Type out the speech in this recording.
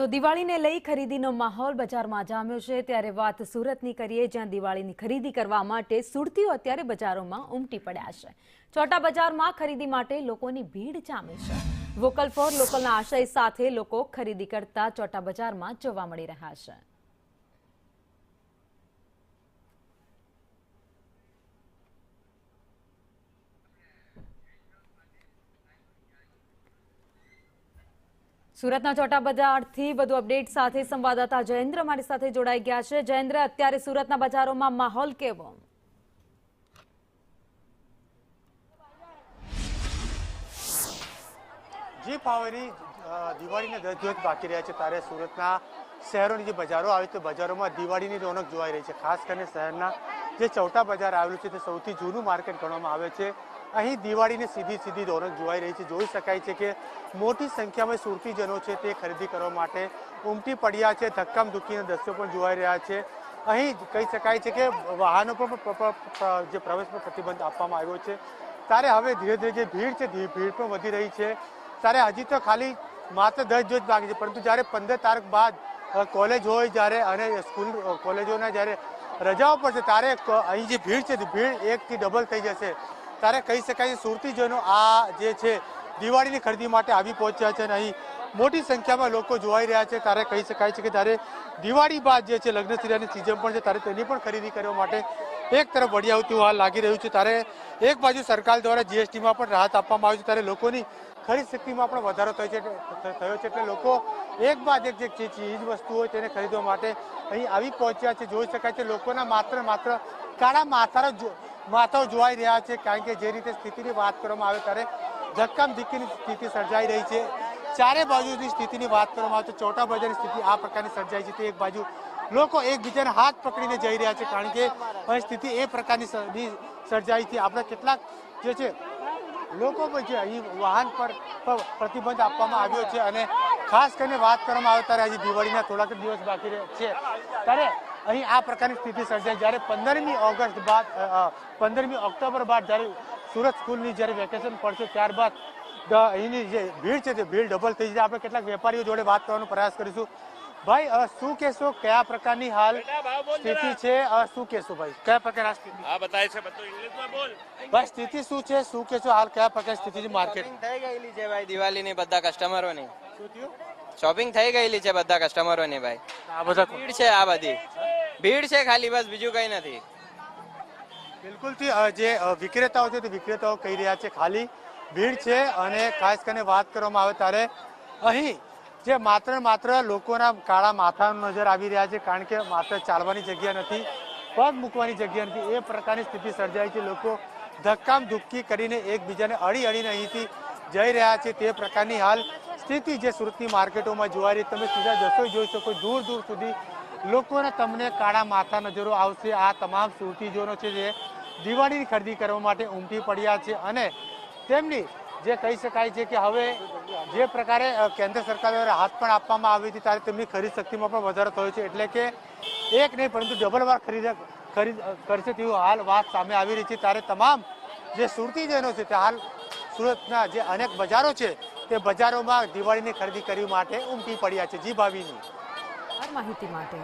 તો દિવાળીને લઈ ખરીદીનો માહોલ બજારમાં જામ્યો છે ત્યારે વાત સુરતની કરીએ જ્યાં દિવાળીની ખરીદી કરવા માટે સુરતીઓ અત્યારે બજારોમાં ઉમટી પડ્યા છે। ચોટા બજારમાં ખરીદી માટે લોકોની ભીડ જામી છે। વોકલ ફોર લોકલના આશય સાથે લોકો ખરીદી કરતા ચોટા બજારમાં જોવા મળી રહ્યા છે। સુરતના ચોટા બજારથી વધુ અપડેટ સાથે સંવાદદાતા જયેન્દ્ર મારી સાથે જોડાઈ ગયા છે। જયેન્દ્ર, અત્યારે સુરતના બજારોમાં માહોલ કેવો? જી પાવરી, દિવાળીને 10 દિવસ બાકી રહ્યા છે ત્યારે સુરતના શહેરોની જે બજારો આવી છે બજારોમાં દિવાળીની રોનક જોવાઈ રહી છે। ખાસ કરીને શહેરના જે ચોટા બજાર આવેલું છે તે સૌથી જૂનું માર્કેટ ગણવામાં આવે છે। અહીં દિવાળીની સીધી રોનક જોવાઈ રહી છે। જોઈ શકાય છે કે મોટી સંખ્યામાં સુરતીજનો છે તે ખરીદી કરવા માટે ઉમટી પડ્યા છે। ધક્કામધુક્કીના દ્રશ્યો પણ જોવાઈ રહ્યા છે। અહીં કહી શકાય છે કે વાહનો પર જે પ્રવેશ પર પ્રતિબંધ આપવામાં આવ્યો છે ત્યારે હવે ધીરે ધીરે જે ભીડ છે ભીડ પણ વધી રહી છે। ત્યારે હજી તો ખાલી માત્ર 10 દિવસ બાકી છે, પરંતુ જ્યારે 15 તારીખ બાદ કોલેજ હોય જ્યારે અને સ્કૂલ કોલેજોના જ્યારે રજાઓ પડશે ત્યારે અહીં જે ભીડ છે ભીડ 1 થી ડબલ થઈ જશે। ત્યારે કહી શકાય કે સુરતીજનો આ જે છે દિવાળીની ખરીદી માટે આવી પહોંચ્યા છે અને અહીં મોટી સંખ્યામાં લોકો જોવાઈ રહ્યા છે। ત્યારે કહી શકાય છે કે જ્યારે દિવાળી બાદ જે છે લગ્નસિરાની સિઝન પણ છે ત્યારે તેની પણ ખરીદી કરવા માટે એક તરફ વળી આવતું હાલ લાગી રહ્યું છે। ત્યારે એક બાજુ સરકાર દ્વારા જીએસટીમાં પણ રાહત આપવામાં આવી છે ત્યારે લોકોની ખરીદ શક્તિમાં પણ વધારો થયો છે એટલે લોકો એક બાદ એક જે ચીજ વસ્તુ હોય તેને ખરીદવા માટે અહીં આવી પહોંચ્યા છે। જોઈ શકાય છે લોકોના માત્ર કાળા માથાઓ જોવાઈ રહ્યા છે, કારણ કે જે રીતે સ્થિતિની વાત કરવામાં આવે ત્યારે ધક્કામધક્કીની સ્થિતિ સર્જાઈ રહી છે। ચારે બાજુની સ્થિતિની વાત કરવામાં આવે તો ચોટા બજારની સ્થિતિ આ પ્રકારની સર્જાઈ છે। તે એક બાજુ લોકો એકબીજાના હાથ પકડીને જઈ રહ્યા છે, કારણ કે અહીં સ્થિતિ એ પ્રકારની સર્જાઈ છે। આપણે કેટલાક જે છે લોકો પણ છે અહીં વાહન પર પ્રતિબંધ આપવામાં આવ્યો છે અને ખાસ કરીને વાત કરવામાં આવે ત્યારે હજી દિવાળીના થોડાક દિવસ બાકી છે ત્યારે અહીં આ પ્રકારની સ્થિતિ સર્જાઈ। જ્યારે 15મી ઓગસ્ટ બાદ 15મી ઓક્ટોબર બાદ જ્યારે સુરત સ્કૂલની જ્યારે વેકેશન પડશે ત્યારબાદ અહીંની જે ભીડ છે તે ભીડ ડબલ થઈ જશે। આપણે કેટલાક વેપારીઓ જોડે વાત કરવાનો પ્રયાસ કરીશું। ભાઈ, શું કહેશો, કયા પ્રકારની હાલ સ્થિતિ છે? શું કહેશો ભાઈ, કયા પ્રકારની સ્થિતિ? હા, બતાય છે બધું ઇંગ્લિશમાં બોલ ભાઈ, સ્થિતિ શું છે? શું કહેશો, હાલ કયા પ્રકારની સ્થિતિ છે માર્કેટ? થઈ ગયેલી છે ભાઈ દિવાળીની બધા કસ્ટમરોની શું થયું? શોપિંગ થઈ ગયેલી છે બધા કસ્ટમરોની ભાઈ। આ બધા ભીડ છે, આ બધી ભીડ છે ખાલી, બસ બીજું કઈ નથી। બિલકુલથી જે વિક્રેતાઓ છે તે વિક્રેતાઓ કહી રહ્યા છે ખાલી ભીડ છે અને ખાસ કરીને વાત કરવામાં આવે ત્યારે અહીં જે માત્ર લોકોના કાળા માથાનો નજર આવી રહ્યા છે, કારણ કે માત્ર ચાલવાની જગ્યા નથી, પગ મૂકવાની જગ્યા નથી, એ પ્રકારની સ્થિતિ સર્જાઈ છે। લોકો ધક્કામધુક્કી કરીને એકબીજાને અડીને અહીંથી જઈ રહ્યા છે, તે પ્રકારની હાલ સ્થિતિ જે સુરતની માર્કેટોમાં જોવાઈ રહી। તમે સીધા જશો જોઈ શકો દૂર સુધી લોકોને તમને કાળા માથા નજરો આવશે। આ તમામ સુરતીજનો છે જે દિવાળીની ખરીદી કરવા માટે ઉમટી પડ્યા છે અને તેમની જે કહી શકાય છે કે હવે જે પ્રકારે કેન્દ્ર સરકાર દ્વારા રાહત પણ આપવામાં આવી હતી ત્યારે તેમની ખરીદ શક્તિમાં પણ વધારો થયો છે, એટલે કે એક નહીં પરંતુ ડબલ વાર ખરીદ કરશે તેવું હાલ વાત સામે આવી રહી છે। ત્યારે તમામ જે સુરતીજનો છે તે હાલ સુરતના જે અનેક બજારો છે તે બજારોમાં દિવાળીની ખરીદી કરવા માટે ઉમટી પડ્યા છે। જી ભાવિની માહિતી માટે